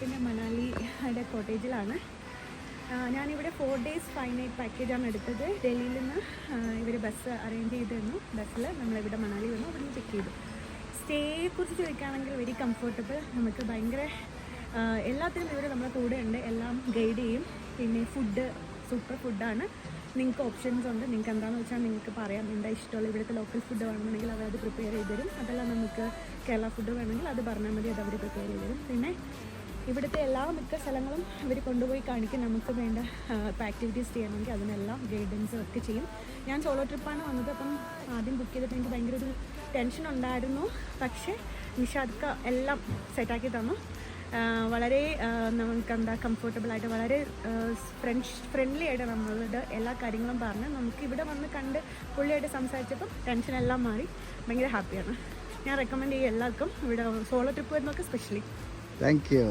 പിന്നെ മണാലിയുടെ കോട്ടേജിലാണ്. ഞാനിവിടെ 4 days 5 night പാക്കേജാണ് എടുത്തത്. ഡൽഹിയിൽ നിന്ന് ഇവർ ബസ് അറേഞ്ച് ചെയ്ത് തന്നു. ബസ്സിൽ നമ്മളിവിടെ മണാലി വന്നു, അവിടെ നിന്ന് പിക്ക് ചെയ്തു. സ്റ്റേയെക്കുറിച്ച് ചോദിക്കുകയാണെങ്കിൽ വെരി കംഫർട്ടബിൾ. നമുക്ക് ഭയങ്കര എല്ലാത്തിനും ഇവർ നമ്മുടെ കൂടെ ഉണ്ട്, എല്ലാം ഗൈഡ് ചെയ്യും. പിന്നെ ഫുഡ് സൂപ്പർ ഫുഡാണ്. നിങ്ങൾക്ക് ഓപ്ഷൻസ് ഉണ്ട്. നിങ്ങൾക്ക് എന്താണെന്ന് വെച്ചാൽ നിങ്ങൾക്ക് പറയാം എന്താ ഇഷ്ടമുള്ള. ഇവിടുത്തെ ലോക്കൽ ഫുഡ് വേണമെന്നുണ്ടെങ്കിൽ അവരത് പ്രിപ്പയർ ചെയ്ത് തരും. അതല്ല നമുക്ക് കേരള ഫുഡ് വേണമെങ്കിൽ അത് പറഞ്ഞാൽ മതി, അത് അവർ പ്രിപ്പയർ ചെയ്ത് തരും. പിന്നെ ഇവിടുത്തെ മിക്ക സ്ഥലങ്ങളും ഇവർ കൊണ്ടുപോയി കാണിക്കും. നമുക്ക് വേണ്ട ഇപ്പോൾ ആക്ടിവിറ്റീസ് ചെയ്യണമെങ്കിൽ അതിനെല്ലാം ഗൈഡൻസ് ഒക്കെ ചെയ്യും. ഞാൻ സോളോ ട്രിപ്പാണ് വന്നത്. അപ്പം ആദ്യം ബുക്ക് ചെയ്തപ്പോൾ എനിക്ക് ഭയങ്കര ഒരു ടെൻഷൻ ഉണ്ടായിരുന്നു. പക്ഷേ നിഷാദ്ക്ക എല്ലാം സെറ്റാക്കി തന്നു. വളരെ നമുക്ക് കംഫർട്ടബിളായിട്ട് വളരെ ഫ്രണ്ട്ലി ആയിട്ട് നമ്മളുടെ എല്ലാ കാര്യങ്ങളും പറഞ്ഞ് നമുക്ക് ഇവിടെ വന്ന് കണ്ട് പുള്ളിയായിട്ട് സംസാരിച്ചപ്പം ടെൻഷനെല്ലാം മാറി. ഭയങ്കര ഹാപ്പിയാണ്. ഞാൻ റെക്കമെൻഡ് ചെയ്യും എല്ലാവർക്കും ഇവിടെ സോളോ ട്രിപ്പ് വരുന്നവർക്ക് സ്പെഷ്യലി. Thank you.